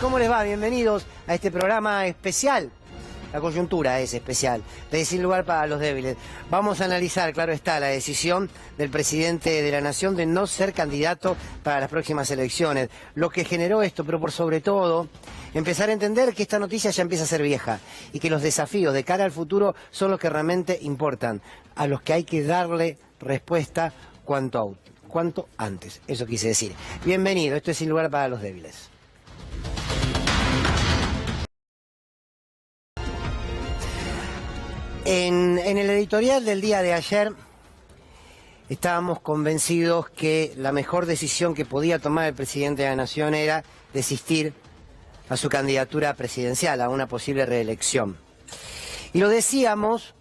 ¿Cómo les va? Bienvenidos a este programa especial. La coyuntura es especial, de Sin Lugar para los Débiles. Vamos a analizar, claro está, la decisión del presidente de la Nación de no ser candidato para las próximas elecciones. Lo que generó esto, pero por sobre todo, empezar a entender que esta noticia ya empieza a ser vieja y que los desafíos de cara al futuro son los que realmente importan, a los que hay que darle respuesta cuanto antes. Eso quise decir. Bienvenido, esto es Sin Lugar para los Débiles. En el editorial del día de ayer estábamos convencidos que la mejor decisión que podía tomar el presidente de la Nación era desistir a su candidatura presidencial, a una posible reelección. Y lo decíamos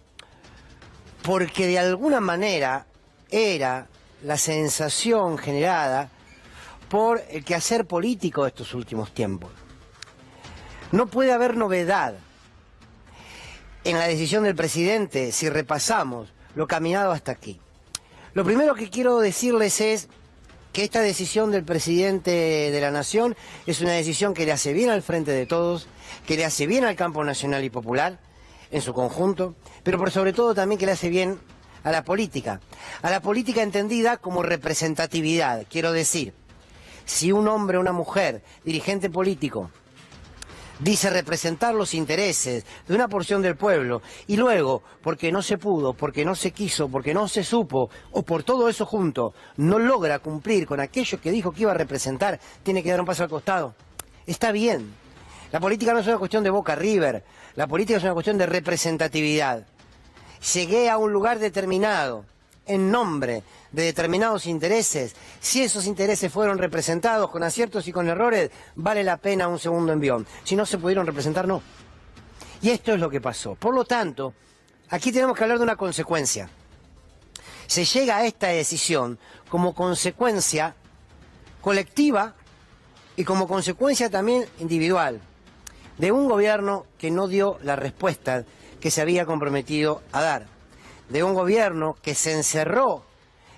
porque de alguna manera era la sensación generada por el quehacer político de estos últimos tiempos. No puede haber novedad en la decisión del presidente si repasamos lo caminado hasta aquí. Lo primero que quiero decirles es que esta decisión del presidente de la Nación es una decisión que le hace bien al Frente de Todos, que le hace bien al campo nacional y popular en su conjunto, pero por sobre todo también que le hace bien a la política entendida como representatividad. Quiero decir, si un hombre o una mujer, dirigente político, dice representar los intereses de una porción del pueblo y luego, porque no se pudo, porque no se quiso, porque no se supo, o por todo eso junto, no logra cumplir con aquello que dijo que iba a representar, tiene que dar un paso al costado. Está bien. La política no es una cuestión de Boca River, la política es una cuestión de representatividad. Llegué a un lugar determinado, en nombre de determinados intereses. Si esos intereses fueron representados con aciertos y con errores, vale la pena un segundo envión. Si no se pudieron representar, no. Y esto es lo que pasó. Por lo tanto, aquí tenemos que hablar de una consecuencia. Se llega a esta decisión como consecuencia colectiva y como consecuencia también individual de un gobierno que no dio la respuesta que se había comprometido a dar. De un gobierno que se encerró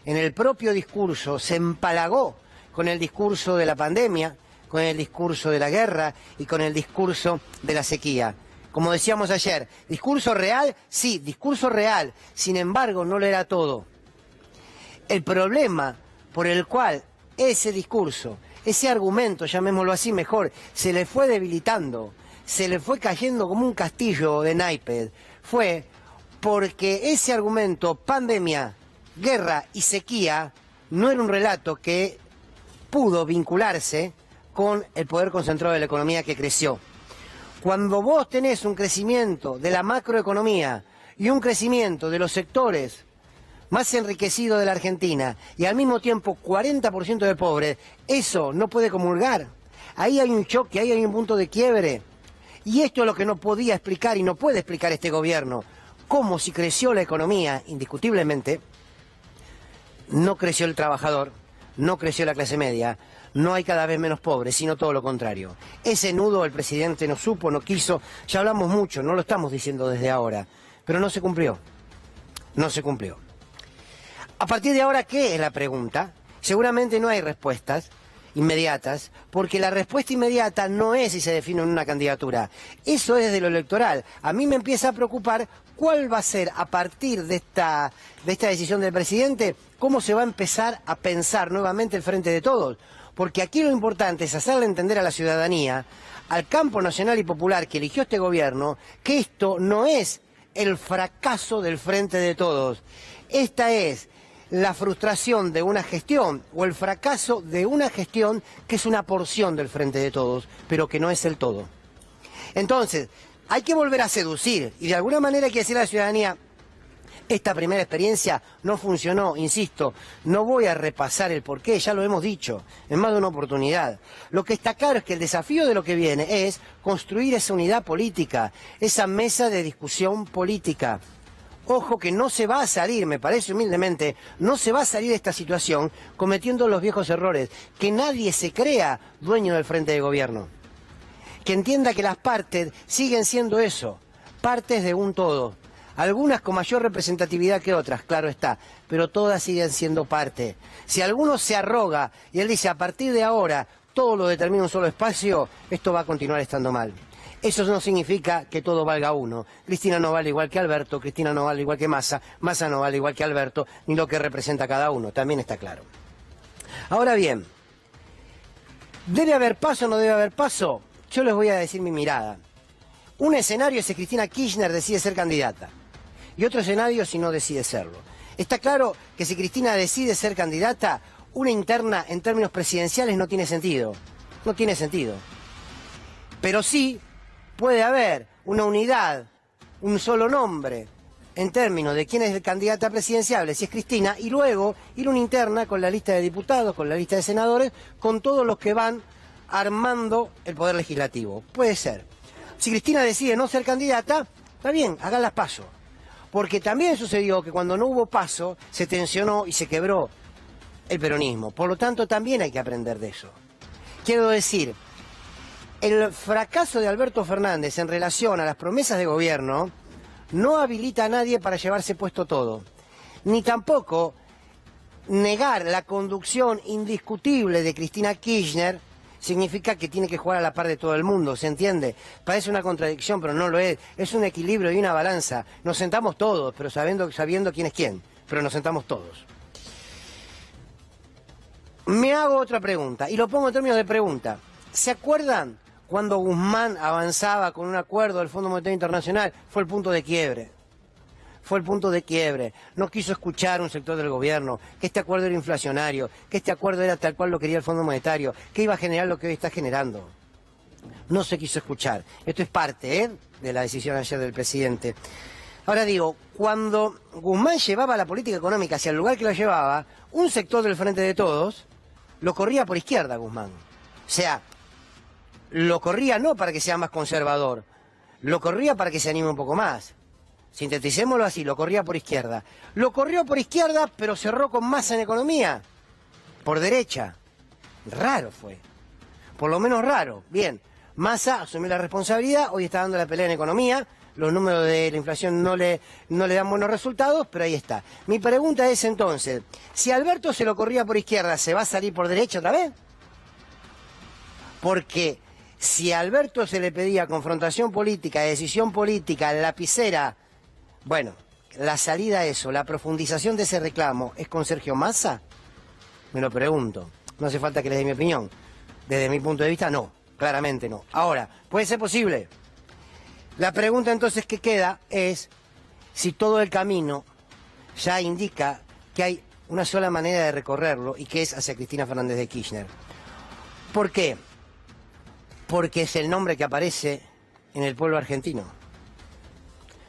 en el propio discurso, se empalagó con el discurso de la pandemia, con el discurso de la guerra y con el discurso de la sequía. Como decíamos ayer, discurso real, sí, discurso real, sin embargo no lo era todo. El problema por el cual ese discurso, ese argumento, llamémoslo así mejor, se le fue debilitando, se le fue cayendo como un castillo de naipes, fue porque ese argumento, pandemia, guerra y sequía, no era un relato que pudo vincularse con el poder concentrado de la economía que creció. Cuando vos tenés un crecimiento de la macroeconomía y un crecimiento de los sectores más enriquecidos de la Argentina y al mismo tiempo 40% de pobres, eso no puede comulgar. Ahí hay un choque, ahí hay un punto de quiebre. Y esto es lo que no podía explicar y no puede explicar este gobierno. Cómo si creció la economía, indiscutiblemente, no creció el trabajador, no creció la clase media, no hay cada vez menos pobres, sino todo lo contrario. Ese nudo el presidente no supo, no quiso, ya hablamos mucho, no lo estamos diciendo desde ahora, pero no se cumplió, no se cumplió. A partir de ahora, ¿qué es la pregunta? Seguramente no hay respuestas inmediatas, porque la respuesta inmediata no es si se define en una candidatura. Eso es desde lo electoral. A mí me empieza a preocupar cuál va a ser, a partir de esta decisión del presidente, cómo se va a empezar a pensar nuevamente el Frente de Todos. Porque aquí lo importante es hacerle entender a la ciudadanía, al campo nacional y popular que eligió este gobierno, que esto no es el fracaso del Frente de Todos. Esta es la frustración de una gestión o el fracaso de una gestión que es una porción del Frente de Todos, pero que no es el todo. Entonces, hay que volver a seducir y de alguna manera hay que decirle a la ciudadanía, esta primera experiencia no funcionó, insisto, no voy a repasar el porqué, ya lo hemos dicho en más de una oportunidad. Lo que está claro es que el desafío de lo que viene es construir esa unidad política, esa mesa de discusión política. Ojo que no se va a salir, me parece humildemente, no se va a salir de esta situación cometiendo los viejos errores. Que nadie se crea dueño del frente de gobierno. Que entienda que las partes siguen siendo eso, partes de un todo. Algunas con mayor representatividad que otras, claro está, pero todas siguen siendo parte. Si alguno se arroga y él dice, a partir de ahora, todo lo determina un solo espacio, esto va a continuar estando mal. Eso no significa que todo valga uno. Cristina no vale igual que Alberto, Cristina no vale igual que Massa, Massa no vale igual que Alberto, ni lo que representa cada uno, también está claro. Ahora bien, ¿debe haber paso o no debe haber paso? Yo les voy a decir mi mirada. Un escenario es si Cristina Kirchner decide ser candidata, y otro escenario si no decide serlo. Está claro que si Cristina decide ser candidata, una interna en términos presidenciales no tiene sentido. No tiene sentido. Pero sí puede haber una unidad, un solo nombre, en términos de quién es el candidato presidenciable, si es Cristina, y luego ir una interna con la lista de diputados, con la lista de senadores, con todos los que van armando el poder legislativo. Puede ser. Si Cristina decide no ser candidata, está bien, hagan las pasos. Porque también sucedió que cuando no hubo paso, se tensionó y se quebró el peronismo. Por lo tanto, también hay que aprender de eso. Quiero decir, el fracaso de Alberto Fernández en relación a las promesas de gobierno no habilita a nadie para llevarse puesto todo. Ni tampoco negar la conducción indiscutible de Cristina Kirchner significa que tiene que jugar a la par de todo el mundo, ¿se entiende? Parece una contradicción, pero no lo es. Es un equilibrio y una balanza. Nos sentamos todos, pero sabiendo quién es quién. Pero nos sentamos todos. Me hago otra pregunta, y lo pongo en términos de pregunta. ¿Se acuerdan cuando Guzmán avanzaba con un acuerdo del Fondo Monetario Internacional? Fue el punto de quiebre. Fue el punto de quiebre. No quiso escuchar un sector del gobierno, que este acuerdo era inflacionario, que este acuerdo era tal cual lo quería el Fondo Monetario, que iba a generar lo que hoy está generando. No se quiso escuchar. Esto es parte, de la decisión ayer del presidente. Ahora digo, cuando Guzmán llevaba la política económica hacia el lugar que lo llevaba, un sector del Frente de Todos lo corría por izquierda, Guzmán. O sea, lo corría no para que sea más conservador, lo corría para que se anime un poco más. Sinteticémoslo así, lo corría por izquierda. Lo corrió por izquierda, pero cerró con Massa en economía, por derecha. Raro fue, por lo menos raro. Bien, Massa asumió la responsabilidad, hoy está dando la pelea en economía, los números de la inflación no le dan buenos resultados, pero ahí está. Mi pregunta es entonces, si Alberto se lo corría por izquierda, ¿se va a salir por derecha otra vez? Porque si a Alberto se le pedía confrontación política, decisión política, lapicera, bueno, la salida a eso, la profundización de ese reclamo, ¿es con Sergio Massa? Me lo pregunto. No hace falta que les dé mi opinión. Desde mi punto de vista, no. Claramente no. Ahora, ¿puede ser posible? La pregunta entonces que queda es si todo el camino ya indica que hay una sola manera de recorrerlo y que es hacia Cristina Fernández de Kirchner. ¿Por qué? Porque es el nombre que aparece en el pueblo argentino.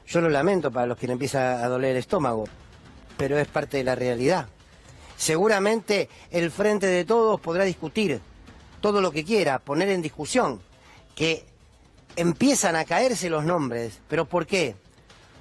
Yo lo lamento para los que le empieza a doler el estómago, pero es parte de la realidad. Seguramente el Frente de Todos podrá discutir todo lo que quiera, poner en discusión, que empiezan a caerse los nombres. ¿Pero por qué?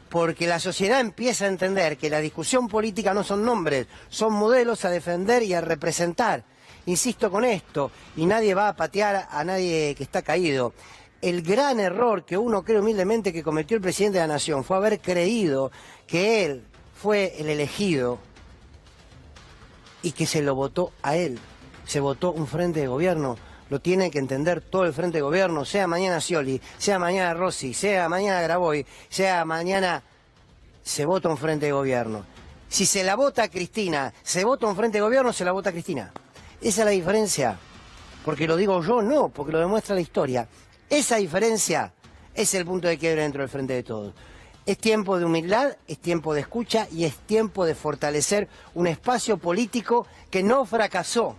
Porque la sociedad empieza a entender que la discusión política no son nombres, son modelos a defender y a representar. Insisto con esto, y nadie va a patear a nadie que está caído. El gran error que uno cree humildemente que cometió el presidente de la Nación fue haber creído que él fue el elegido y que se lo votó a él. Se votó un frente de gobierno. Lo tiene que entender todo el frente de gobierno, sea mañana Scioli, sea mañana Rossi, sea mañana Graboy, sea mañana... Se vota un frente de gobierno. Si se la vota a Cristina, se vota un frente de gobierno, se la vota a Cristina. Esa es la diferencia. Porque lo digo yo, no, porque lo demuestra la historia. Esa diferencia es el punto de quiebre dentro del Frente de Todos. Es tiempo de humildad, es tiempo de escucha y es tiempo de fortalecer un espacio político que no fracasó.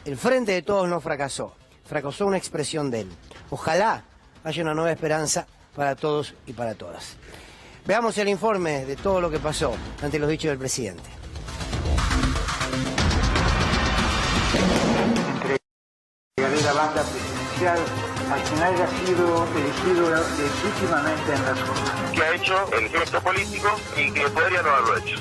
El Frente de Todos no fracasó, fracasó una expresión de él. Ojalá haya una nueva esperanza para todos y para todas. Veamos el informe de todo lo que pasó ante los dichos del presidente. Entregaré la banda presidencial al quien haya sido elegido legítimamente en las urnas. Que ha hecho el gesto político y que podría no haberlo hecho.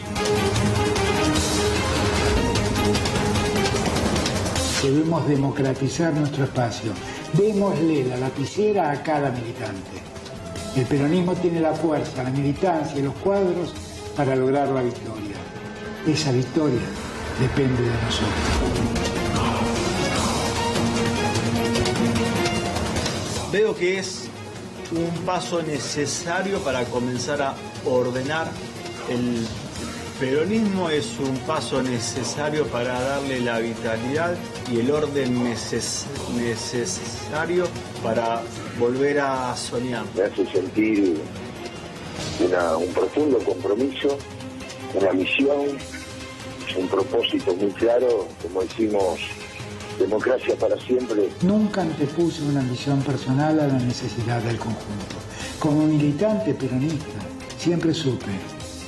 Debemos democratizar nuestro espacio. Démosle la lapicera a cada militante. El peronismo tiene la fuerza, la militancia y los cuadros para lograr la victoria. Esa victoria depende de nosotros. Veo que es un paso necesario para comenzar a ordenar el peronismo, es un paso necesario para darle la vitalidad y el orden necesario para volver a soñar. Me hace sentir un profundo compromiso, una misión, un propósito muy claro, como decimos, democracia para siempre. Nunca antepuse una ambición personal a la necesidad del conjunto. Como militante peronista, siempre supe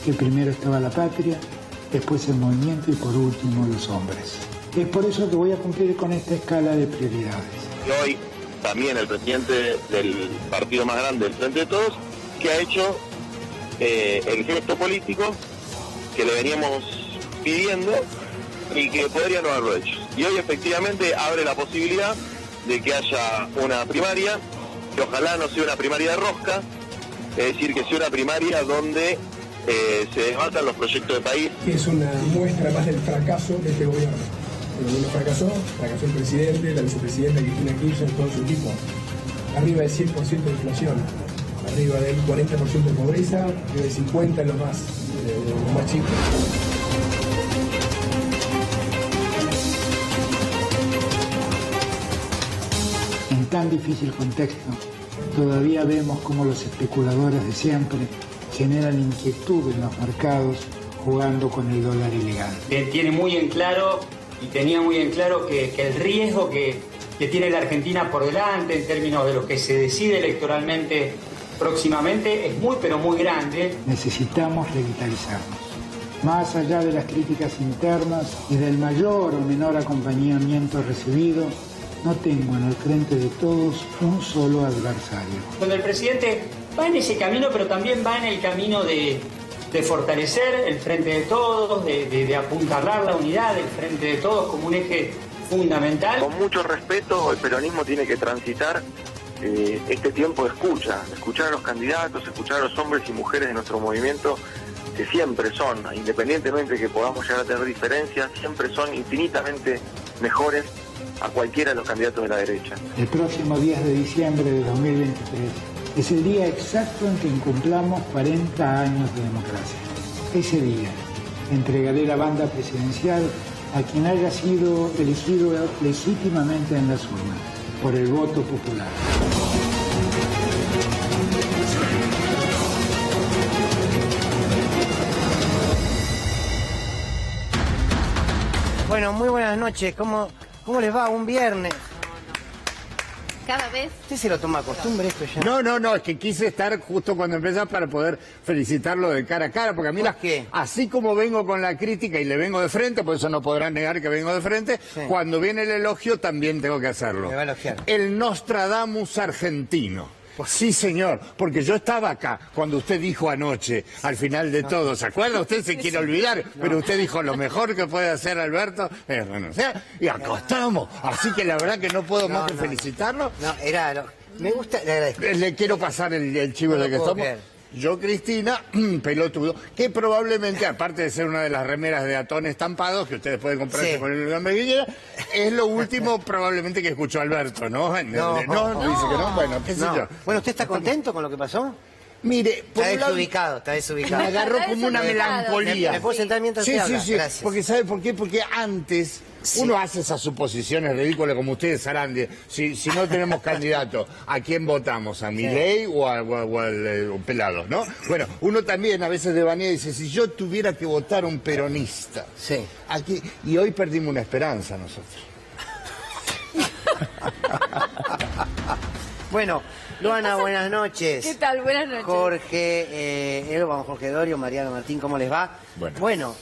que primero estaba la patria, después el movimiento y por último los hombres. Es por eso que voy a cumplir con esta escala de prioridades. Y hoy también el presidente del partido más grande del Frente de Todos, que ha hecho el gesto político que le veníamos pidiendo y que podría no haberlo hecho. Y hoy efectivamente abre la posibilidad de que haya una primaria, que ojalá no sea una primaria de rosca, es decir, que sea una primaria donde se debatan los proyectos de país. Es una muestra más del fracaso de este gobierno. El gobierno fracasó el presidente, la vicepresidenta Cristina Kirchner, todo su equipo. Arriba del 100% de inflación, arriba del 40% de pobreza, arriba del 50% en los más chicos. En tan difícil contexto, todavía vemos cómo los especuladores de siempre generan inquietud en los mercados jugando con el dólar ilegal. Tiene muy en claro y tenía muy en claro que el riesgo que tiene la Argentina por delante en términos de lo que se decide electoralmente próximamente es muy pero muy grande. Necesitamos revitalizarnos. Más allá de las críticas internas y del mayor o menor acompañamiento recibido, no tengo en el frente de todos un solo adversario. Donde el presidente va en ese camino, pero también va en el camino de fortalecer el frente de todos, de apuntalar la unidad del frente de todos como un eje fundamental. Con mucho respeto, el peronismo tiene que transitar este tiempo de escuchar a los candidatos, escuchar a los hombres y mujeres de nuestro movimiento, que siempre son, independientemente de que podamos llegar a tener diferencias, siempre son infinitamente mejores a cualquiera de los candidatos de la derecha. El próximo 10 de diciembre de 2023 es el día exacto en que cumplamos 40 años de democracia. Ese día entregaré la banda presidencial a quien haya sido elegido legítimamente en las urnas, por el voto popular. Bueno, muy buenas noches. ¿Cómo les va? Un viernes. Cada vez. ¿Usted se lo toma costumbre esto ya? No, es que quise estar justo cuando empezás para poder felicitarlo de cara a cara, porque a mí ¿Por qué? así como vengo con la crítica y le vengo de frente, por eso no podrán negar que vengo de frente, Sí. cuando viene el elogio también tengo que hacerlo. Me va a elogiar. El Nostradamus argentino. Sí, señor, porque yo estaba acá cuando usted dijo anoche, al final de todo, ¿se acuerda? Usted se quiere olvidar, pero usted dijo lo mejor que puede hacer Alberto es renunciar y acostamos. Así que la verdad que no puedo más que felicitarlo. No, me gusta, le agradezco. Le quiero pasar el chivo No de lo que puedo somos. creer. Yo, Cristina, pelotudo, que probablemente, aparte de ser una de las remeras de Atón estampados, que ustedes pueden comprarse Sí. con el nombre que quieran, es lo último probablemente que escuchó Alberto, ¿no? No. Dice que no, bueno, qué sé No. yo. Bueno, ¿usted está contento con lo que pasó? Mire, por Está un lado, desubicado, está me desubicado. agarró como una desubicado. melancolía. ¿Me puedo sentar mientras Sí, usted sí, habla? sí, Gracias. porque ¿sabe por qué? Porque antes uno hace esas suposiciones ridículas como ustedes harán de si no tenemos candidato, ¿a quién votamos? ¿A Milei o al Pelado, no? Bueno, uno también a veces devanea y dice, si yo tuviera que votar a un peronista, Sí. aquí, y hoy perdimos una esperanza nosotros. Bueno, Luana, buenas noches. ¿Qué tal? Buenas noches. Jorge, Jorge Dorio, Mariano Martín, ¿cómo les va? Bueno,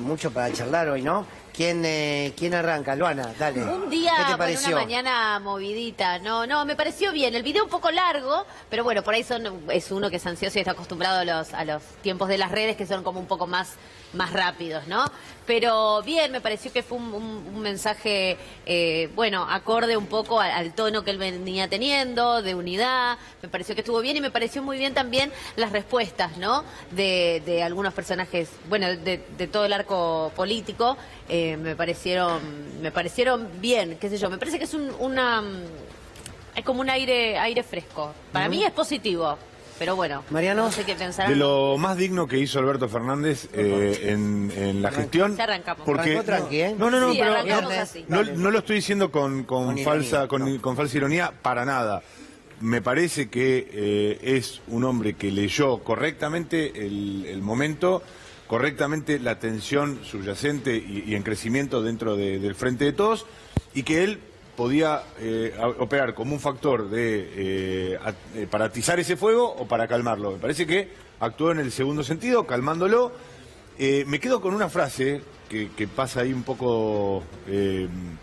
mucho para charlar hoy, ¿no? ¿Quién arranca? Luana, dale. Un día, ¿Qué te bueno, pareció? una mañana movidita. No, me pareció bien. El video un poco largo, pero bueno, por ahí es uno que es ansioso y está acostumbrado a los tiempos de las redes que son como un poco más rápidos, ¿no? Pero bien, me pareció que fue un mensaje, bueno, acorde un poco al tono que él venía teniendo, de unidad. Me pareció que estuvo bien y me pareció muy bien también las respuestas, ¿no? De algunos personajes, bueno, de todo el arco político. Me parecieron bien, qué sé yo. Me parece que es Hay como un aire fresco. Para mí es positivo. Pero bueno, Mariano, no sé qué pensar. De lo más digno que hizo Alberto Fernández en la gestión. Ya arrancamos. Porque, Arrancó tranqui, ¿eh? no, Sí, pero arrancamos así. no lo estoy diciendo con falsa ironía para nada. Me parece que es un hombre que leyó correctamente el momento, correctamente la tensión subyacente y en crecimiento dentro del Frente de Todos, y que él podía operar como un factor para atizar ese fuego o para calmarlo. Me parece que actuó en el segundo sentido, calmándolo. Me quedo con una frase que pasa ahí un poco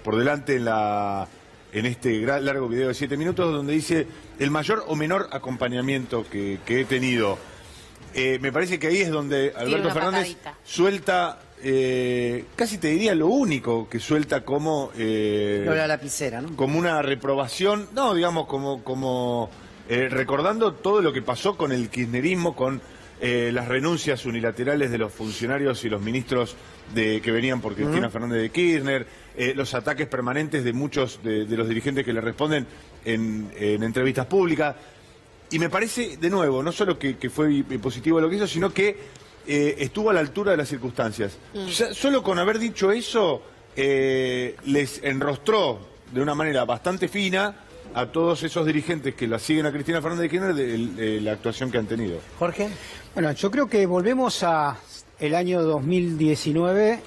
por delante en este largo video de 7 minutos, donde dice: el mayor o menor acompañamiento que he tenido. Me parece que ahí es donde Alberto Fernández suelta, casi te diría lo único que suelta como... la lapicera, ¿no? Como una reprobación, no, digamos, como recordando todo lo que pasó con el kirchnerismo, con las renuncias unilaterales de los funcionarios y los ministros que venían por Cristina Fernández de Kirchner, los ataques permanentes de muchos de los dirigentes que le responden en entrevistas públicas. Y me parece, de nuevo, no solo que fue positivo lo que hizo, sino que estuvo a la altura de las circunstancias. Solo con haber dicho eso, les enrostró de una manera bastante fina a todos esos dirigentes que la siguen a Cristina Fernández de Kirchner de la actuación que han tenido. Jorge. Bueno, yo creo que volvemos a el año 2019,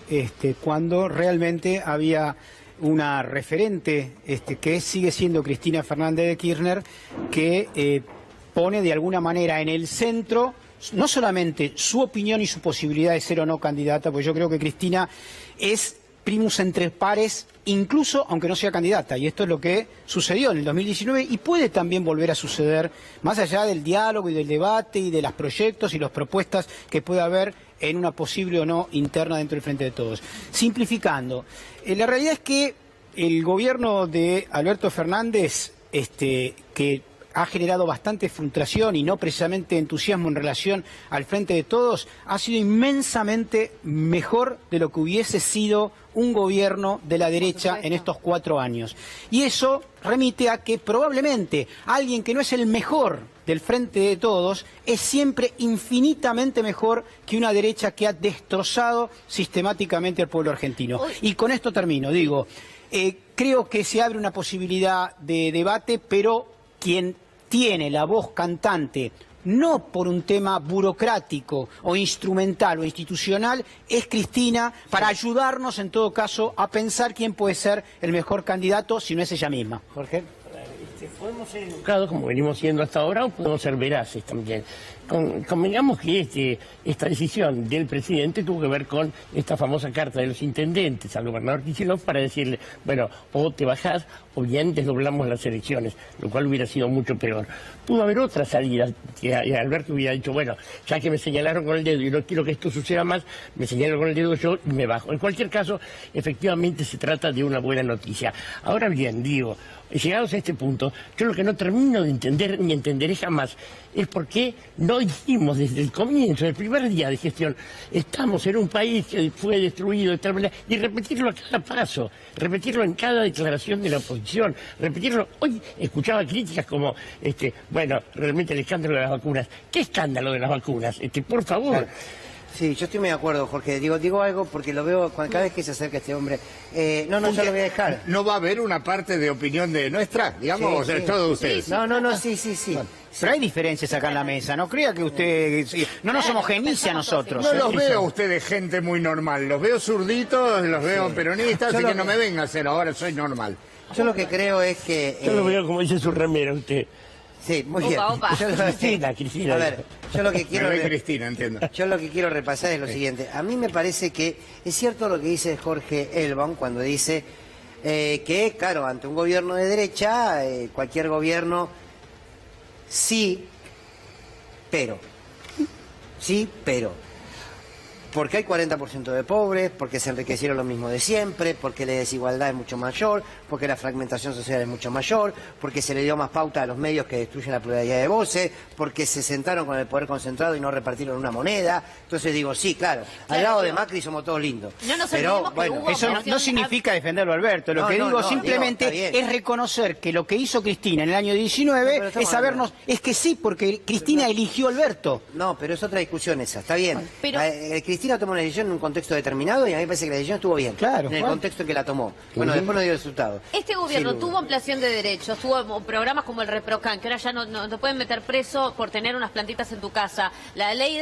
cuando realmente había una referente que sigue siendo Cristina Fernández de Kirchner, que pone de alguna manera en el centro no solamente su opinión y su posibilidad de ser o no candidata, porque yo creo que Cristina es primus entre pares, incluso aunque no sea candidata, y esto es lo que sucedió en el 2019 y puede también volver a suceder, más allá del diálogo y del debate y de los proyectos y las propuestas que pueda haber en una posible o no interna dentro del Frente de Todos. Simplificando, la realidad es que el gobierno de Alberto Fernández, que ha generado bastante frustración y no precisamente entusiasmo en relación al Frente de Todos, ha sido inmensamente mejor de lo que hubiese sido un gobierno de la derecha en estos 4 años. Y eso remite a que probablemente alguien que no es el mejor del Frente de Todos es siempre infinitamente mejor que una derecha que ha destrozado sistemáticamente al pueblo argentino. Y con esto termino, creo que se abre una posibilidad de debate, pero quien tiene la voz cantante, no por un tema burocrático o instrumental o institucional, es Cristina, para ayudarnos en todo caso a pensar quién puede ser el mejor candidato si no es ella misma. Jorge. Podemos ser educados como venimos siendo hasta ahora, o podemos ser veraces también. Convengamos que esta decisión del presidente tuvo que ver con esta famosa carta de los intendentes al gobernador Kicillof para decirle, bueno, o te bajás o bien desdoblamos las elecciones, lo cual hubiera sido mucho peor. Pudo haber otra salida, que Alberto hubiera dicho, bueno, ya que me señalaron con el dedo y no quiero que esto suceda más, me señalo con el dedo yo y me bajo. En cualquier caso, efectivamente se trata de una buena noticia. Ahora bien, llegados a este punto, yo lo que no termino de entender, ni entenderé jamás, es por qué no dijimos desde el comienzo, el primer día de gestión, estamos en un país que fue destruido de tal manera, y repetirlo a cada paso, repetirlo en cada declaración de la oposición, repetirlo. Hoy escuchaba críticas como, bueno, realmente el escándalo de las vacunas. ¿Qué escándalo de las vacunas? Por favor. Claro. Sí, yo estoy muy de acuerdo, Jorge. Digo algo porque lo veo cada vez que se acerca este hombre. No, yo lo voy a dejar. ¿No va a haber una parte de opinión de nuestra? Digamos, o sea, todos ustedes. Sí. No, sí. Bueno, pero hay diferencias acá en la mesa, no crea que usted... No nos homogeniza a nosotros. No los veo a ustedes gente muy normal, los veo zurditos, los veo peronistas, así que no me venga a hacer ahora, soy normal. Yo lo que creo es que... Yo lo veo como dice su remera usted. Sí, muy bien. Opa. Cristina. A ver, yo lo que quiero... Cristina, entiendo. Yo lo que quiero repasar es lo siguiente. A mí me parece que es cierto lo que dice Jorge Elbaum cuando dice que, claro, ante un gobierno de derecha, cualquier gobierno, sí, pero. Porque hay 40% de pobres, porque se enriquecieron lo mismo de siempre, porque la desigualdad es mucho mayor, porque la fragmentación social es mucho mayor, porque se le dio más pauta a los medios que destruyen la pluralidad de voces, porque se sentaron con el poder concentrado y no repartieron una moneda. Entonces digo, sí, claro, al lado de Macri somos todos lindos. No nos pero olvidemos que bueno, hubo Eso no significa defenderlo, Alberto. Lo que digo simplemente es reconocer que lo que hizo Cristina en el año 19 es sabernos... Es que sí, porque Cristina eligió a Alberto. No, pero es otra discusión esa, está bien. Pero... Cristina tomó una decisión en un contexto determinado y a mí me parece que la decisión estuvo bien. Claro, en el contexto en que la tomó. Bueno, después no dio resultado. Este gobierno tuvo ampliación de derechos, tuvo programas como el ReproCan, que ahora ya no te pueden meter preso por tener unas plantitas en tu casa. La ley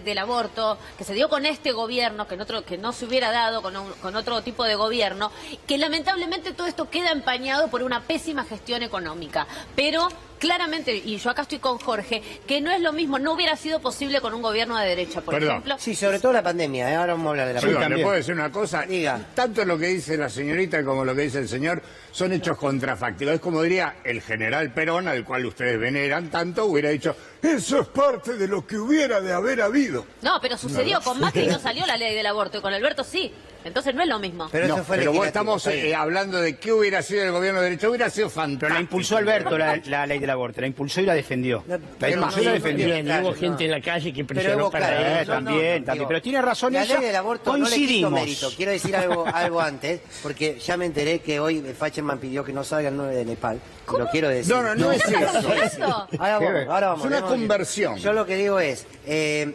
del aborto, que se dio con este gobierno, que no se hubiera dado con otro tipo de gobierno, que lamentablemente todo esto queda empañado por una pésima gestión económica. Pero claramente, y yo acá estoy con Jorge, que no es lo mismo, no hubiera sido posible con un gobierno de derecha, por ejemplo. Sí, sobre todo la pandemia, ahora vamos a hablar de la pandemia. ¿Le puedo decir una cosa? Diga. Tanto lo que dice la señorita como lo que dice el señor son hechos contrafácticos. Es como diría el general Perón, al cual ustedes veneran tanto, hubiera dicho, eso es parte de lo que hubiera de haber habido. No, pero sucedió, con Macri no salió la ley del aborto, y con Alberto sí. Entonces no es lo mismo. Pero vos estamos hablando de qué hubiera sido el gobierno de derecha. Hubiera sido fantástico. Pero la impulsó Alberto la ley del aborto, la impulsó y la defendió. La impulsó y la defendió. Hubo gente en la calle que presionó para también. Pero tiene razón ella. La ley del aborto no le quito mérito. Coincidimos. Quiero decir algo antes, porque ya me enteré que hoy Facherman pidió que no salga el 9 de Nepal. Lo quiero decir. No es eso. Ahora vamos. Es una conversión. Yo lo que digo es,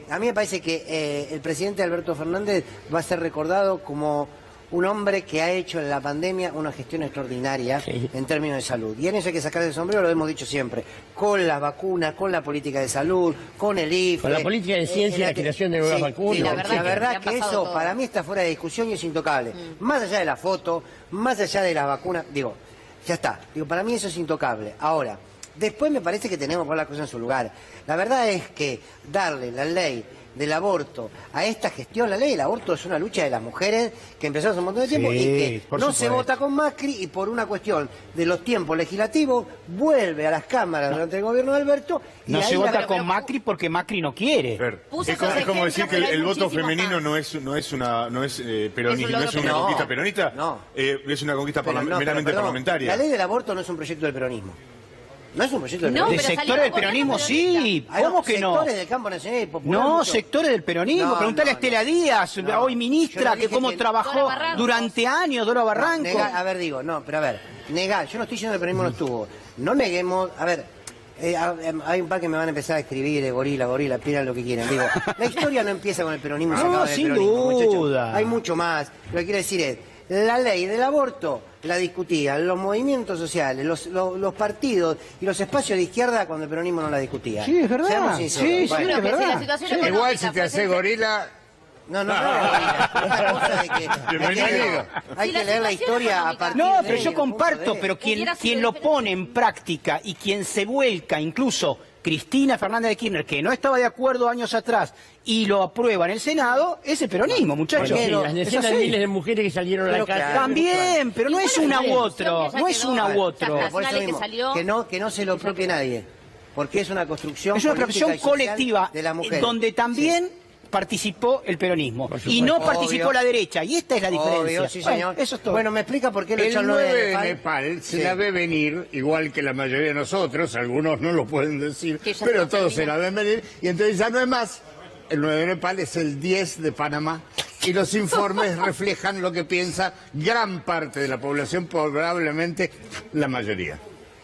a mí me parece que el presidente Alberto Fernández va a ser recordado como un hombre que ha hecho en la pandemia una gestión extraordinaria en términos de salud. Y en eso hay que sacarse el sombrero, lo hemos dicho siempre. Con las vacunas, con la política de salud, con el IFE. Con la política de ciencia y la creación de nuevas vacunas. Sí, la verdad que eso todo. para mí está fuera de discusión y es intocable. Más allá de la foto, más allá de las vacunas, ya está. Para mí eso es intocable. Ahora, después me parece que tenemos que poner las cosas en su lugar. La verdad es que darle la ley del aborto a esta gestión, la ley del aborto es una lucha de las mujeres que empezó hace un montón de tiempo y que no se vota con Macri y por una cuestión de los tiempos legislativos vuelve a las cámaras durante el gobierno de Alberto. Y no se vota con Macri porque Macri no quiere. Es como decir que el voto femenino no es peronismo, no es una conquista peronista, es una conquista meramente parlamentaria. La ley del aborto no es un proyecto del peronismo. No es un proyecto del peronismo. De sectores del peronismo sí. ¿Cómo que no? Sectores del campo nacional y popular. No, sectores del peronismo. Preguntale a Estela Díaz, hoy ministra, que cómo trabajó durante años, Dora Barranco. Negar. Yo no estoy diciendo que el peronismo no estuvo. No neguemos, hay un par que me van a empezar a escribir, gorila, pidan lo que quieran. Digo, la historia no empieza con el peronismo y se acaba del peronismo, muchachos. Hay mucho más. Lo que quiero decir es, la ley del aborto la discutían los movimientos sociales, los partidos y los espacios de izquierda cuando el peronismo no la discutía. Sí, es verdad. Seamos sinceros. Sí, es verdad. Igual si te hace gorila... No, otra cosa de que hay que leer la historia a partir No, pero yo comparto, pero quien lo pone en práctica y quien se vuelca, incluso Cristina Fernández de Kirchner, que no estaba de acuerdo años atrás y lo aprueba en el Senado, es el peronismo, muchachos. Las decenas de miles de mujeres que salieron a la calle. También, pero no es una u otro, no es una u otro. Por eso mismo, que no se lo apropie nadie, porque es una construcción es una construcción colectiva de la mujer. Donde también participó el peronismo y no participó la derecha, y esta es la diferencia. Sí, señor. Eso es todo. Bueno, me explica por qué lo echó el 9 de Nepal. Se la ve venir, igual que la mayoría de nosotros, algunos no lo pueden decir, pero todos se la ven venir, y entonces ya no es más. El 9 de Nepal es el 10 de Panamá, y los informes reflejan lo que piensa gran parte de la población, probablemente la mayoría.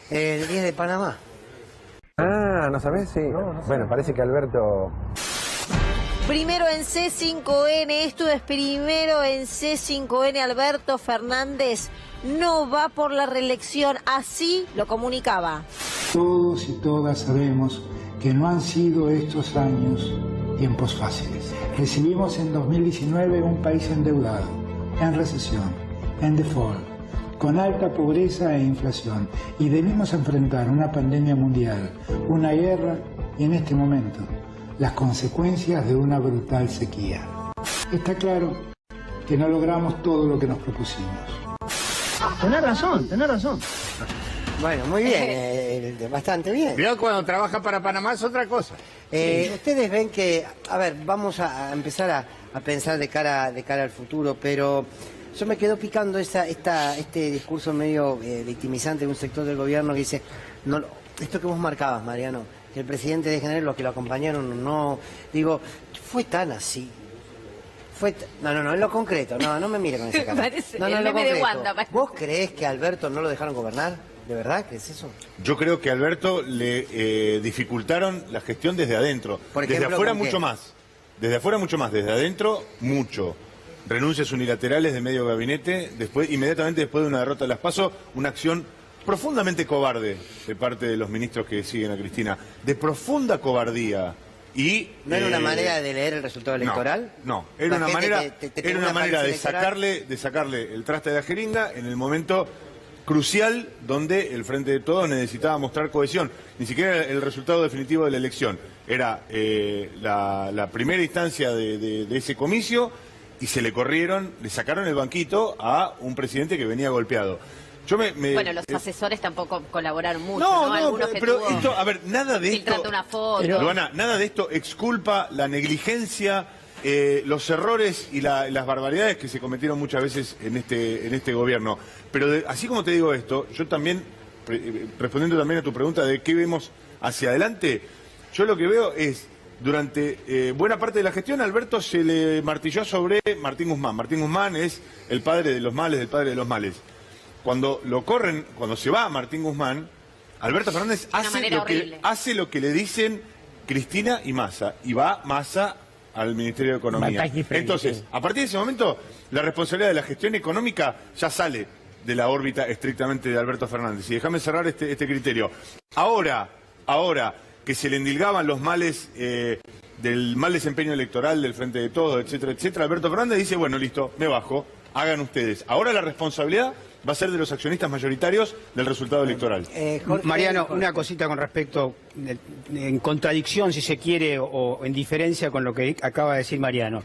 El 10 de Panamá. ¿No sabés? Sí. Bueno, parece que Alberto... Primero en C5N, esto es primero en C5N, Alberto Fernández no va por la reelección, así lo comunicaba. Todos y todas sabemos que no han sido estos años tiempos fáciles. Recibimos en 2019 un país endeudado, en recesión, en default, con alta pobreza e inflación, y debimos enfrentar una pandemia mundial, una guerra y en este momento las consecuencias de una brutal sequía. Está claro que no logramos todo lo que nos propusimos. Tenés razón. Bueno, muy bien, bastante bien. Pero cuando trabaja para Panamá es otra cosa. Ustedes ven que, vamos a empezar a pensar de cara al futuro, pero yo me quedo picando este discurso medio victimizante de un sector del gobierno que dice, no, esto que vos marcabas, Mariano, que el presidente de General, los que lo acompañaron, no, digo, fue tan así. No, en lo concreto, no me mire con esa cara. No, en lo concreto. ¿Vos creés que a Alberto no lo dejaron gobernar? ¿De verdad crees eso? Yo creo que a Alberto le dificultaron la gestión desde adentro. Desde afuera mucho más. Desde afuera mucho más. Desde adentro, mucho. Renuncias unilaterales de medio gabinete, inmediatamente después de una derrota de las PASO, una acción profundamente cobarde de parte de los ministros que siguen a Cristina. De profunda cobardía. Y, ¿no era una manera de leer el resultado electoral? No, era una manera de sacarle el traste de la jeringa en el momento crucial donde el Frente de Todos necesitaba mostrar cohesión. Ni siquiera el resultado definitivo de la elección. Era la primera instancia de ese comicio y se le sacaron el banquito a un presidente que venía golpeado. Bueno, los asesores tampoco colaboraron mucho, ¿no? Algunos pero esto, a ver, nada de esto... una foto. Luana, nada de esto exculpa la negligencia, los errores y las barbaridades que se cometieron muchas veces en este gobierno. Pero así como te digo esto, yo también, respondiendo también a tu pregunta de qué vemos hacia adelante, yo lo que veo es, durante buena parte de la gestión, Alberto se le martilló sobre Martín Guzmán. Martín Guzmán es el padre de los males, del padre de los males. Cuando se va Martín Guzmán, Alberto Fernández hace lo que le dicen Cristina y Massa, y va Massa al Ministerio de Economía. Entonces, a partir de ese momento, la responsabilidad de la gestión económica ya sale de la órbita estrictamente de Alberto Fernández. Y déjame cerrar este criterio. Ahora que se le endilgaban los males del mal desempeño electoral del Frente de Todos, etcétera, etcétera, Alberto Fernández dice, bueno, listo, me bajo, hagan ustedes. Ahora la responsabilidad va a ser de los accionistas mayoritarios del resultado electoral. Mariano, una cosita con respecto, en contradicción, si se quiere, o en diferencia con lo que acaba de decir Mariano.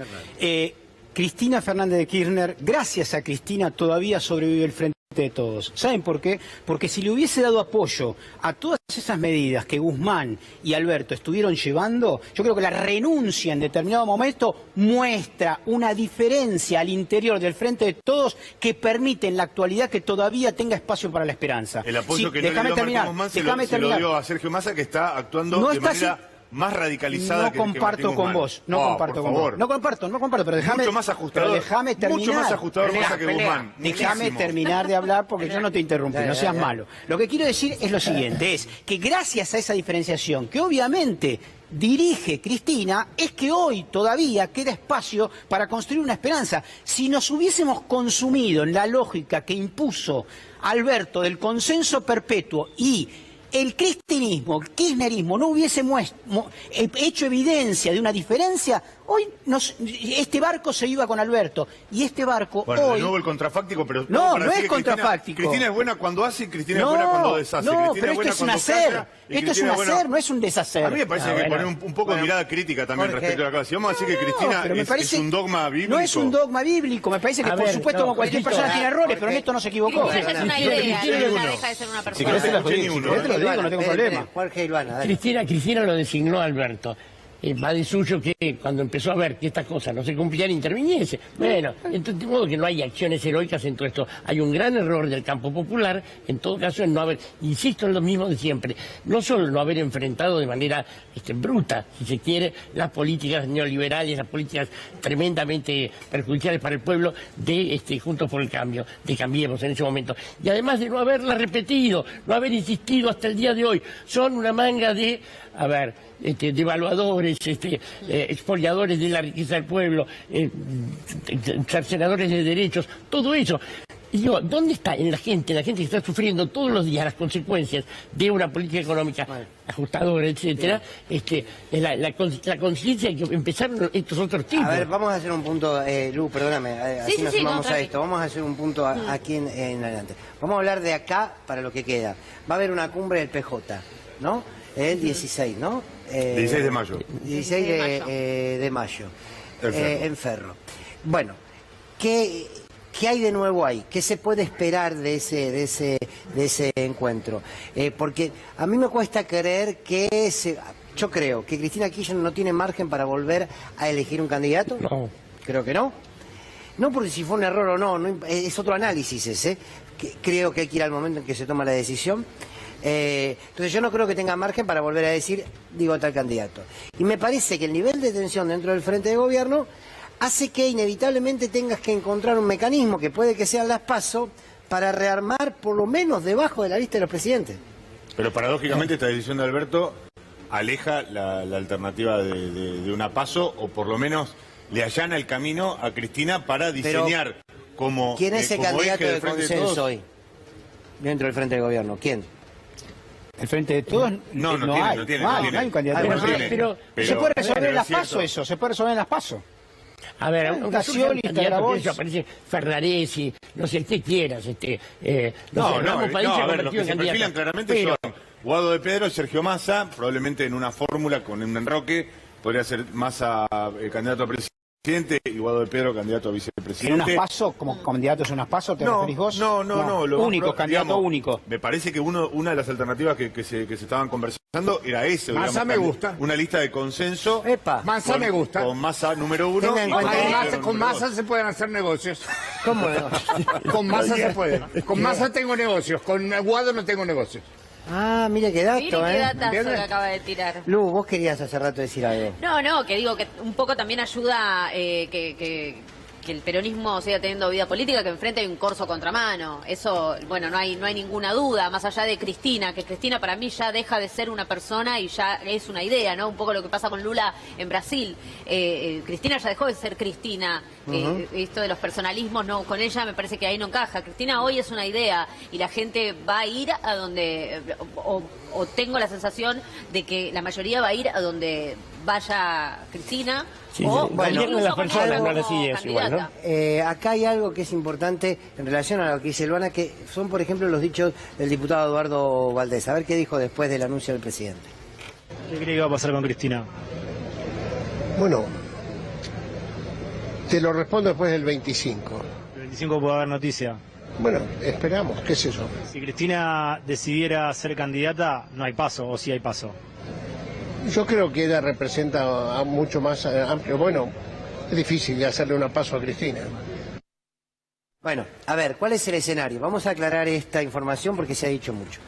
Cristina Fernández de Kirchner, gracias a Cristina, todavía sobrevive el Frente de Todos. ¿Saben por qué? Porque si le hubiese dado apoyo a todas esas medidas que Guzmán y Alberto estuvieron llevando, yo creo que la renuncia en determinado momento muestra una diferencia al interior del Frente de Todos que permite en la actualidad que todavía tenga espacio para la esperanza. El apoyo que no le dio a Martín Guzmán se lo dio a Sergio Massa, que está actuando de manera más radicalizada que comparto con vos, no comparto con vos. No comparto, pero déjame. Mucho más ajustador. Déjame terminar. Mucho más ajustador Massa que Guzmán. Déjame terminar de hablar porque yo no te interrumpí, no seas malo. Lo que quiero decir es lo siguiente, es que gracias a esa diferenciación, que obviamente dirige Cristina, es que hoy todavía queda espacio para construir una esperanza. Si nos hubiésemos consumido en la lógica que impuso Alberto del consenso perpetuo y el cristinismo, el kirchnerismo no hubiese hecho evidencia de una diferencia, hoy este barco se iba con Alberto. Y este barco bueno, hoy... de nuevo el contrafáctico, pero... No es contrafáctico. Cristina es buena cuando hace y Cristina es buena cuando deshace. No, pero esto es un hacer. Esto es un hacer, no es un deshacer. A mí me parece que poner un poco de mirada crítica también respecto a la clase. Si vamos a decir que Cristina es un dogma bíblico... No es un dogma bíblico, me parece que por supuesto como cualquier persona tiene errores, pero en esto no se equivocó. Ella es una idea, no deja de ser una persona. No tengo problema. Cristina lo designó a Alberto. Va de suyo que cuando empezó a ver que estas cosas no se cumplían interviniese. Bueno, entonces de modo que no hay acciones heroicas en todo esto. Hay un gran error del campo popular, en todo caso en no haber, insisto en lo mismo de siempre, no solo no haber enfrentado de manera bruta, si se quiere, las políticas neoliberales, las políticas tremendamente perjudiciales para el pueblo de Juntos por el Cambio, de Cambiemos en ese momento. Y además de no haberla repetido, no haber insistido hasta el día de hoy. Son una manga de, devaluadores, expoliadores de la riqueza del pueblo, cercenadores de derechos, todo eso. Y digo, ¿dónde está en la gente que está sufriendo todos los días las consecuencias de una política económica ajustadora, etcétera? La conciencia de que empezaron estos otros tipos. A ver, vamos a hacer un punto, Lu, perdóname, así nos sumamos a esto. Vamos a hacer un punto aquí en adelante. Vamos a hablar de acá para lo que queda. Va a haber una cumbre del PJ, ¿no? El 16, ¿no? 16 de mayo. 16 de mayo. En Ferro. Bueno, ¿qué hay de nuevo ahí? ¿Qué se puede esperar de ese encuentro? Porque a mí me cuesta creer yo creo que Cristina Kirchner no tiene margen para volver a elegir un candidato. No. creo que no. No porque si fue un error o no, es otro análisis ese. Creo que hay que ir al momento en que se toma la decisión. Entonces yo no creo que tenga margen para volver a decir, digo, tal candidato. Y me parece que el nivel de tensión dentro del frente de gobierno hace que inevitablemente tengas que encontrar un mecanismo, que puede que sean las PASO, para rearmar por lo menos debajo de la lista de los presidentes. Pero paradójicamente esta decisión de Alberto aleja la alternativa de una PASO, o por lo menos le allana el camino a Cristina para diseñar como ¿quién es el candidato de consenso hoy? Dentro del frente de gobierno, ¿quién? El frente de todos no tiene un candidato. Pero se puede resolver en las PASO eso, se puede resolver en las PASO. A ver, aunque Scioli, aparece Ferraresi, no sé, qué quieras, a ver, los que se perfilan claramente son Guado de Pedro, Sergio Massa, probablemente en una fórmula con un enroque, podría ser Massa candidato a presidente y Guado de Pedro candidato a vicepresidente. ¿En unas PASO, como candidatos en unas PASO, te referís vos? No. Único, candidato único. Me parece que una de las alternativas que se estaban conversando era eso. Massa me gusta. Una lista de consenso. Massa me gusta. Con Massa número 1. Con Massa se pueden hacer negocios. ¿Cómo no? Con Massa se puede. Con Massa tengo negocios, con Guado no tengo negocios. Ah, mire qué dato, Mire qué datazo que acaba de tirar. Lu, vos querías hace rato decir algo. No, que digo que un poco también ayuda que el peronismo siga teniendo vida política, que enfrente hay un corso contramano. Eso, bueno, no hay ninguna duda, más allá de Cristina, que Cristina para mí ya deja de ser una persona y ya es una idea, ¿no? Un poco lo que pasa con Lula en Brasil. Cristina ya dejó de ser Cristina. Esto de los personalismos, no, con ella me parece que ahí no encaja. Cristina hoy es una idea y la gente va a ir a donde, o tengo la sensación de que la mayoría va a ir a donde vaya Cristina. Sí, o bueno, las personas no las ideas igual, ¿no? Acá hay algo que es importante en relación a lo que dice Luana, que son, por ejemplo, los dichos del diputado Eduardo Valdés. A ver qué dijo después del anuncio del presidente. ¿Qué cree que va a pasar con Cristina? Bueno, te lo respondo después del 25. El 25 puede haber noticia. Bueno, esperamos, qué sé yo. Si Cristina decidiera ser candidata, no hay paso, o sí hay paso. Yo creo que ella representa a mucho más amplio. Bueno, es difícil hacerle una paso a Cristina. Bueno, a ver, ¿cuál es el escenario? Vamos a aclarar esta información porque se ha dicho mucho.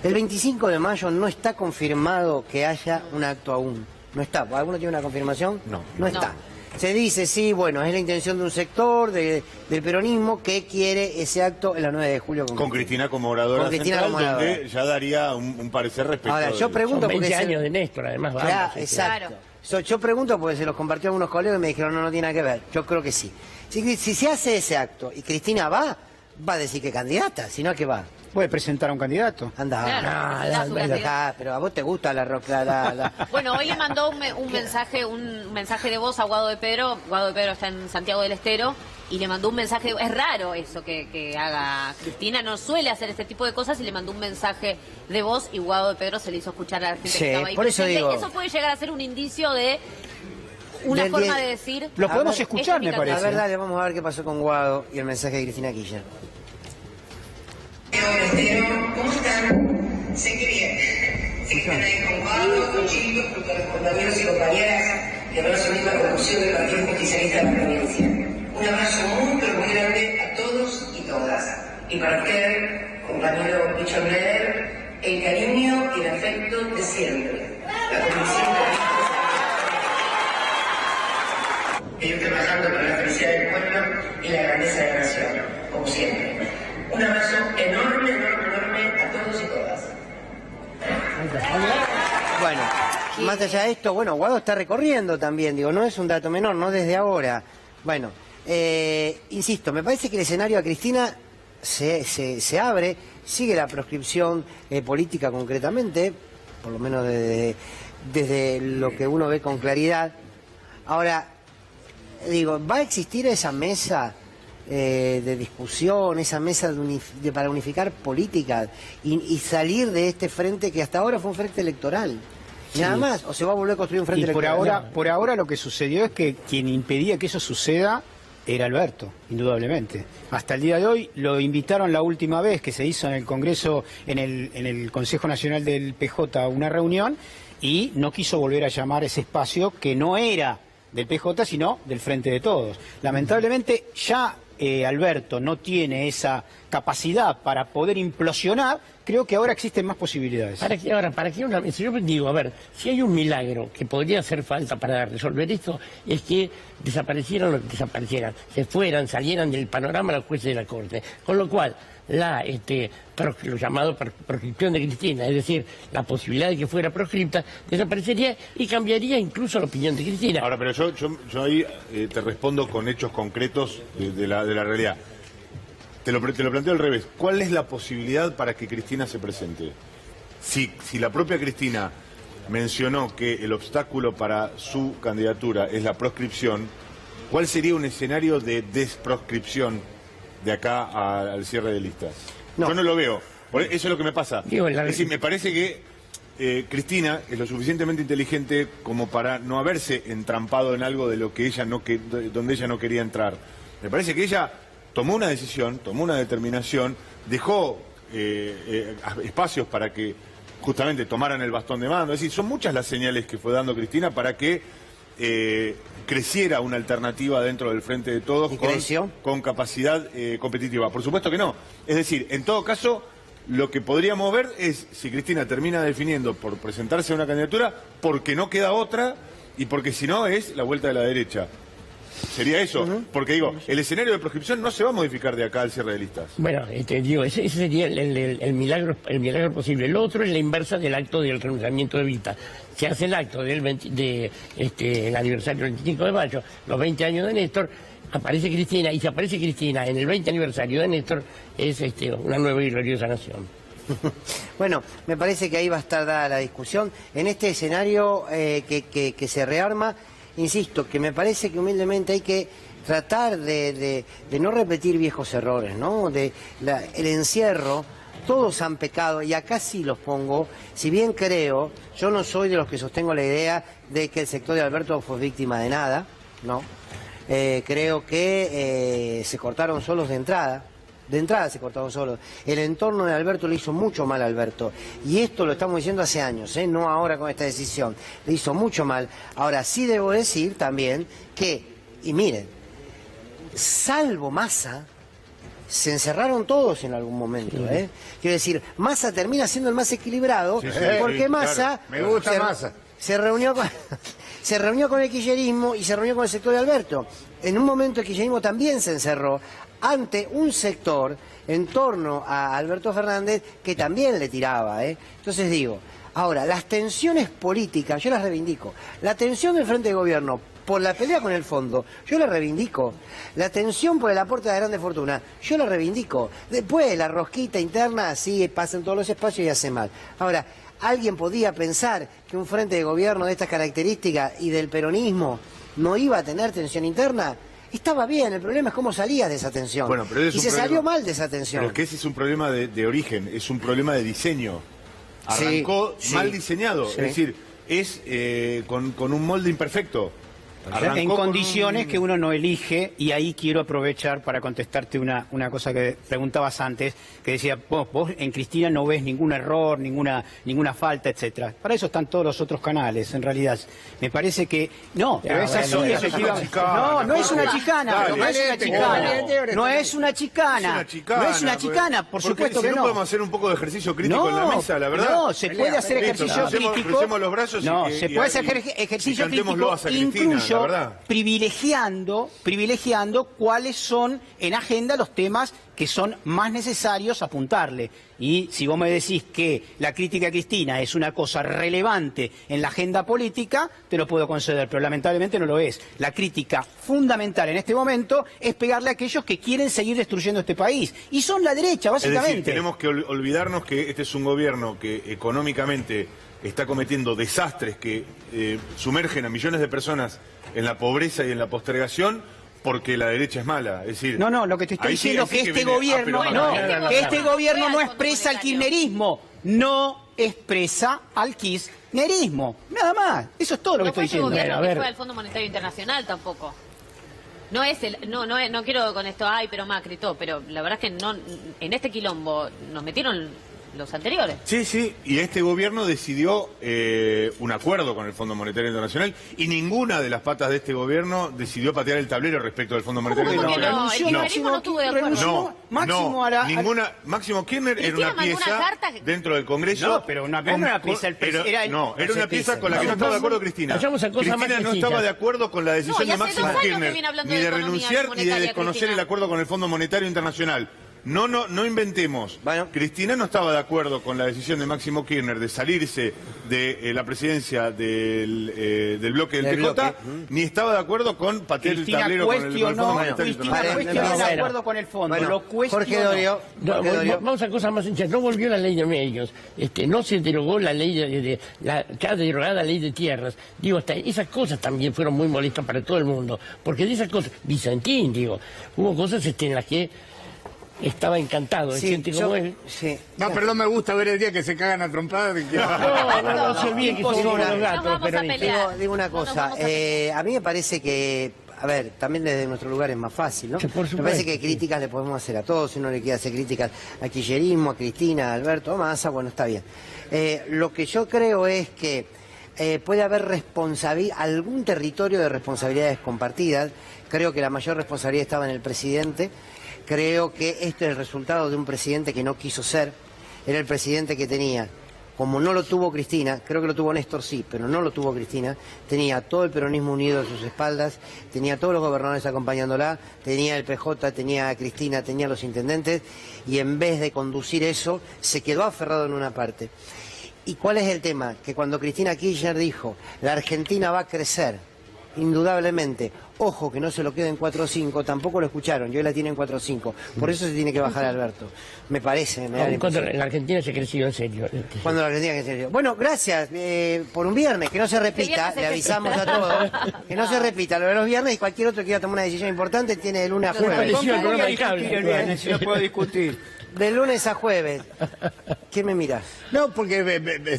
El 25 de mayo no está confirmado que haya un acto aún. No está. ¿Alguno tiene una confirmación? No está. Se dice, sí, bueno, es la intención de un sector del peronismo que quiere ese acto el 9 de julio. Con Cristina como oradora central, donde ya daría un parecer respecto. Ahora, yo pregunto porque 20 años de Néstor, además. Claro, exacto. Yo pregunto porque se los compartió a algunos colegas y me dijeron, no tiene nada que ver. Yo creo que sí. Si se hace ese acto y Cristina va a decir que candidata, si no, ¿qué va? Puede presentar a un candidato. Anda, pero a vos te gusta la... Bueno, hoy le mandó un mensaje de voz a Guado de Pedro. Guado de Pedro está en Santiago del Estero y le mandó un mensaje. Es raro eso que haga Cristina, no suele hacer este tipo de cosas, y le mandó un mensaje de voz y Guado de Pedro se le hizo escuchar a la gente que estaba ahí por eso presente. digo, eso puede llegar a ser un indicio de una forma de decir. Lo podemos escuchar, me parece. La verdad, vamos a ver qué pasó con Guado y el mensaje de Cristina Kirchner. ¿Cómo están? Sé que bien. Sé que están ahí con Pablo, con Chilio, con los compañeros y compañeras que van a asumir la conducción del Partido Justicialista de la provincia. Un abrazo muy, pero muy grande a todos y todas. Y para usted, compañero Richard Leder, el cariño y el afecto de siempre. La convicción de ir trabajando para la felicidad del pueblo y la grandeza de la nación, como siempre. Un abrazo enorme a todos y todas. Bueno, más allá de esto, Guado está recorriendo también, no es un dato menor, no desde ahora. Bueno, insisto, me parece que el escenario a Cristina se abre, sigue la proscripción política concretamente, por lo menos desde lo que uno ve con claridad. Ahora, ¿va a existir esa mesa de discusión, esa mesa para unificar políticas y salir de este frente que hasta ahora fue un frente electoral? Sí. Nada más, o se va a volver a construir un frente electoral. Por ahora lo que sucedió es que quien impedía que eso suceda era Alberto, indudablemente. Hasta el día de hoy lo invitaron la última vez que se hizo en el Congreso, en el Consejo Nacional del PJ, a una reunión, y no quiso volver a llamar ese espacio que no era del PJ, sino del Frente de Todos. Lamentablemente ya Alberto no tiene esa capacidad para poder implosionar. Creo que ahora existen más posibilidades. ¿Para qué una vez? Yo digo, a ver, si hay un milagro que podría hacer falta para resolver esto, es que desaparecieran lo que desaparecieran, se fueran, salieran del panorama los jueces de la Corte. Con lo cual, lo llamado proscripción de Cristina, es decir, la posibilidad de que fuera proscripta, desaparecería y cambiaría incluso la opinión de Cristina. Ahora, pero yo ahí te respondo con hechos concretos de la realidad. Te lo planteo al revés. ¿Cuál es la posibilidad para que Cristina se presente? Si la propia Cristina mencionó que el obstáculo para su candidatura es la proscripción, ¿cuál sería un escenario de desproscripción de acá al cierre de listas? No. Yo no lo veo. Eso es lo que me pasa. Es decir, me parece que Cristina es lo suficientemente inteligente como para no haberse entrampado en algo de lo que donde ella no quería entrar. Me parece que ella tomó una decisión, tomó una determinación, dejó espacios para que justamente tomaran el bastón de mando. Es decir, son muchas las señales que fue dando Cristina para que creciera una alternativa dentro del Frente de Todos con capacidad competitiva. Por supuesto que no. Es decir, en todo caso, lo que podríamos ver es si Cristina termina definiendo por presentarse a una candidatura porque no queda otra y porque si no es la vuelta de la derecha. Sería eso, porque digo, el escenario de proscripción no se va a modificar de acá al cierre de listas. Bueno, ese sería el milagro posible. Lo otro es la inversa del acto del renunciamiento de Evita. Se hace el acto el aniversario del 25 de mayo, los 20 años de Néstor, aparece Cristina, y si aparece Cristina en el 20 aniversario de Néstor, es una nueva y gloriosa nación. Bueno, me parece que ahí va a estar dada la discusión. En este escenario que se rearma, insisto, que me parece que humildemente hay que tratar de no repetir viejos errores, ¿no? El encierro, todos han pecado, y acá sí los pongo, si bien creo, yo no soy de los que sostengo la idea de que el sector de Alberto fue víctima de nada, ¿no? Creo que se cortaron solos de entrada se cortaron solos. El entorno de Alberto le hizo mucho mal a Alberto. Y esto lo estamos diciendo hace años, no ahora con esta decisión. Le hizo mucho mal. Ahora sí debo decir también que, y miren, salvo Massa, se encerraron todos en algún momento. Quiero decir, Massa termina siendo el más equilibrado, porque Massa... Claro. Me gusta Massa. Se reunió con el kirchnerismo y se reunió con el sector de Alberto. En un momento el kirchnerismo también se encerró ante un sector en torno a Alberto Fernández que también le tiraba. Entonces digo, ahora, las tensiones políticas, yo las reivindico. La tensión del Frente de Gobierno por la pelea con el fondo, yo la reivindico. La tensión por el aporte de la grande fortuna, yo la reivindico. Después, la rosquita interna, sí, pasa en todos los espacios y hace mal. Ahora, ¿alguien podía pensar que un Frente de Gobierno de estas características y del peronismo no iba a tener tensión interna? Estaba bien, el problema es cómo salías de esa tensión. Bueno, pero y se salió mal de esa tensión. Pero es que ese es un problema de origen, es un problema de diseño. Arrancó mal diseñado, es decir, es con un molde imperfecto. En condiciones que uno no elige, y ahí quiero aprovechar para contestarte una cosa que preguntabas antes, que decía, vos en Cristina no ves ningún error, ninguna falta, etcétera. Para eso están todos los otros canales, en realidad. Me parece que... No, pero es así, efectivamente. No es una chicana, no es una chicana. No es una chicana. No es una chicana, por supuesto que no. No podemos hacer un poco de ejercicio crítico en la mesa, la verdad. No, se puede hacer ejercicio crítico. Crucemos los brazos no, se puede hacer ejercicio crítico, incluso privilegiando cuáles son en agenda los temas que son más necesarios apuntarle. Y si vos me decís que la crítica a Cristina es una cosa relevante en la agenda política, te lo puedo conceder, pero lamentablemente no lo es. La crítica fundamental en este momento es pegarle a aquellos que quieren seguir destruyendo este país. Y son la derecha, básicamente. Es decir, tenemos que olvidarnos que este es un gobierno que económicamente está cometiendo desastres que sumergen a millones de personas en la pobreza y en la postergación, porque la derecha es mala. Es decir, no, lo que te estoy diciendo es que este gobierno no expresa el kirchnerismo, no expresa al kirchnerismo, nada más. Eso es todo lo que estoy diciendo. No fue al Fondo Monetario Internacional tampoco. No es no quiero con esto, pero Macri y todo, pero la verdad es que no, en este quilombo nos metieron los anteriores. Sí, sí, y este gobierno decidió un acuerdo con el Fondo Monetario Internacional y ninguna de las patas de este gobierno decidió patear el tablero respecto del Fondo Monetario Internacional. No, el kirchnerismo no estuvo de acuerdo. Máximo Kirchner era una pieza dentro del Congreso. No, pero era una pieza, era una pieza con la que no estaba de acuerdo Cristina. Cristina no estaba de acuerdo con la decisión de Máximo Kirchner, ni de renunciar ni de desconocer el acuerdo con el Fondo Monetario Internacional. No inventemos. Cristina no estaba de acuerdo con la decisión de Máximo Kirchner de salirse de la presidencia del bloque del PJ, ni estaba de acuerdo con patear el tablero con el Fondo Monetario Internacional. Cristina de acuerdo con el fondo. Jorge Dorio. Vamos a cosas más sencillas. No volvió la ley de medios. No se derogó la ley ya derogada la ley de tierras. Digo, hasta esas cosas también fueron muy molestas para todo el mundo. Porque de esas cosas, Vicentín, digo, hubo cosas en las que estaba encantado de gente como él. Sí. No, pero no me gusta ver el día que se cagan a trompadas. No se olvide que somos los gatos. Digo una cosa, a mí me parece que, a ver, también desde nuestro lugar es más fácil, ¿no? Me parece que críticas le podemos hacer a todos, si uno le quiere hacer críticas a kirchnerismo, a Cristina, a Alberto, a Massa, bueno, está bien. Lo que yo creo es que puede haber algún territorio de responsabilidades compartidas. Creo que la mayor responsabilidad estaba en el presidente. Creo que este es el resultado de un presidente que no quiso ser. Era el presidente que tenía, como no lo tuvo Cristina, creo que lo tuvo Néstor sí, pero no lo tuvo Cristina, tenía todo el peronismo unido a sus espaldas, tenía todos los gobernadores acompañándola, tenía el PJ, tenía a Cristina, tenía a los intendentes, y en vez de conducir eso, se quedó aferrado en una parte. ¿Y cuál es el tema? Que cuando Cristina Kirchner dijo, la Argentina va a crecer, indudablemente, ojo que no se lo quede en 4 o 5, tampoco lo escucharon, yo la tiene en 4 o 5, por eso se tiene que bajar Alberto, me parece. Cuando en la Argentina se creció en serio. Cuando la Argentina se creció. Bueno, gracias por un viernes, que no se repita, le avisamos a todos, que no se repita lo de los viernes, y cualquier otro que quiera tomar una decisión importante tiene de lunes a jueves. No puedo discutir. De lunes a jueves. ¿Qué me mirás? No, porque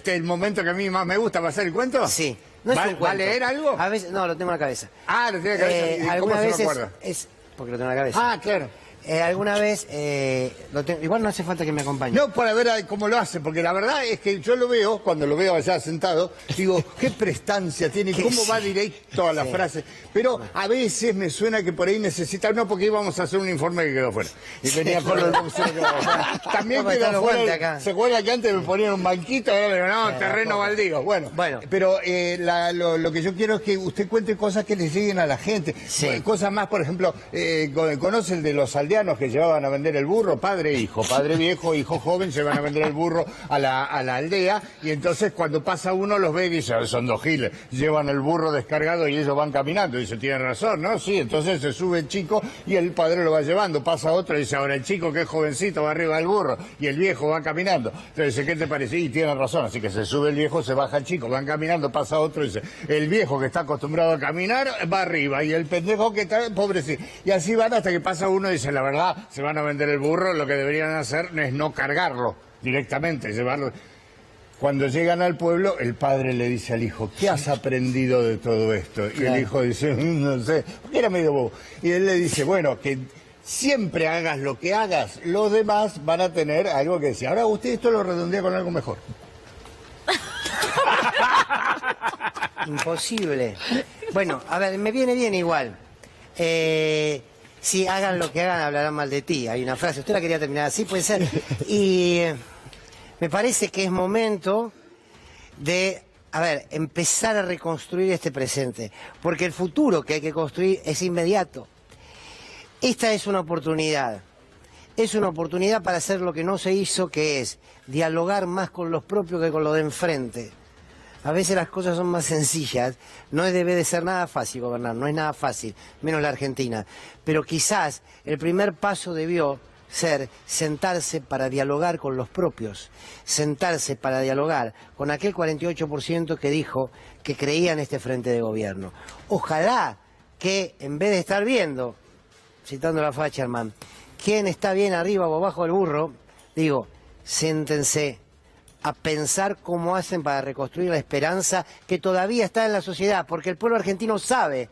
el momento que a mí más me gusta, ¿va a ser el cuento? Sí. No es un cuento. ¿Va a leer algo? A veces, no, lo tengo en la cabeza. Ah, lo tiene en la cabeza. Algunas veces porque lo tengo en la cabeza. Ah, claro. Alguna vez, igual no hace falta que me acompañe. No, para ver cómo lo hace, porque la verdad es que yo lo veo, cuando lo veo allá sentado, digo, qué prestancia tiene, cómo va directo a la frase. Pero a veces me suena que por ahí necesita, no, porque íbamos a hacer un informe que quedó fuera. Y venía con los boxeros que quedó fuera. También quedó fuera. ¿Se acuerda que antes me ponían un banquito? Ahora me digo, no, terreno baldío. Bueno, pero lo que yo quiero es que usted cuente cosas que le lleguen a la gente. Sí. Cosas más, por ejemplo, conoce el de los aldeanos que llevaban a vender el burro, padre e hijo, padre viejo, hijo joven, llevan a vender el burro a la aldea, y entonces cuando pasa uno los ve y dice, son 2 giles, llevan el burro descargado y ellos van caminando, y dice, tienen razón, ¿no? Sí, entonces se sube el chico y el padre lo va llevando, pasa otro y dice, ahora el chico que es jovencito va arriba del burro, y el viejo va caminando, entonces dice, ¿qué te parece? Y tienen razón, así que se sube el viejo, se baja el chico, van caminando, pasa otro y dice, el viejo que está acostumbrado a caminar va arriba, y el pendejo que está, pobrecito, y así van hasta que pasa uno y dice, la verdad, se van a vender el burro, lo que deberían hacer es no cargarlo directamente, llevarlo. Cuando llegan al pueblo, el padre le dice al hijo, ¿qué has aprendido de todo esto? Y el hijo dice, no sé, porque era medio bobo. Y él le dice, bueno, que siempre hagas lo que hagas, los demás van a tener algo que decir. Ahora usted esto lo redondea con algo mejor. Imposible. Bueno, a ver, me viene bien igual. Si hagan lo que hagan, hablarán mal de ti. Hay una frase, usted la quería terminar así, puede ser. Y me parece que es momento de, empezar a reconstruir este presente. Porque el futuro que hay que construir es inmediato. Esta es una oportunidad. Es una oportunidad para hacer lo que no se hizo, que es dialogar más con los propios que con los de enfrente. A veces las cosas son más sencillas, no debe de ser nada fácil gobernar, no es nada fácil, menos la Argentina. Pero quizás el primer paso debió ser sentarse para dialogar con los propios, sentarse para dialogar con aquel 48% que dijo que creía en este frente de gobierno. Ojalá que en vez de estar viendo, citando a Facherman, quién está bien arriba o abajo del burro, digo, siéntense a pensar cómo hacen para reconstruir la esperanza que todavía está en la sociedad, porque el pueblo argentino sabe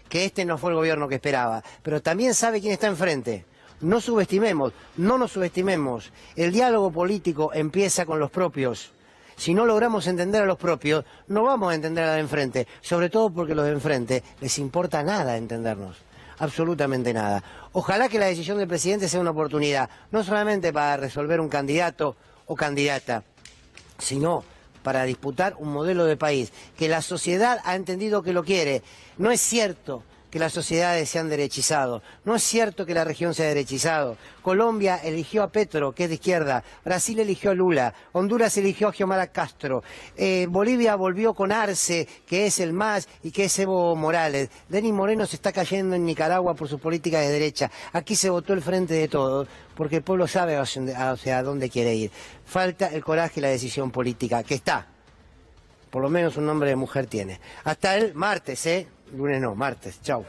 que este no fue el gobierno que esperaba, pero también sabe quién está enfrente. No subestimemos, no nos subestimemos. El diálogo político empieza con los propios. Si no logramos entender a los propios, no vamos a entender a los de enfrente, sobre todo porque a los de enfrente les importa nada entendernos, absolutamente nada. Ojalá que la decisión del presidente sea una oportunidad, no solamente para resolver un candidato o candidata, sino para disputar un modelo de país que la sociedad ha entendido que lo quiere. No es cierto que las sociedades se han derechizado, no es cierto que la región se ha derechizado. Colombia eligió a Petro, que es de izquierda, Brasil eligió a Lula, Honduras eligió a Xiomara Castro, Bolivia volvió con Arce, que es el MAS y que es Evo Morales. Lenín Moreno se está cayendo en Nicaragua por su política de derecha. Aquí se votó el Frente de Todos, porque el pueblo sabe a dónde quiere ir. Falta el coraje y la decisión política, que está. Por lo menos un nombre de mujer tiene. Hasta el martes, Lunes no, martes. Chau.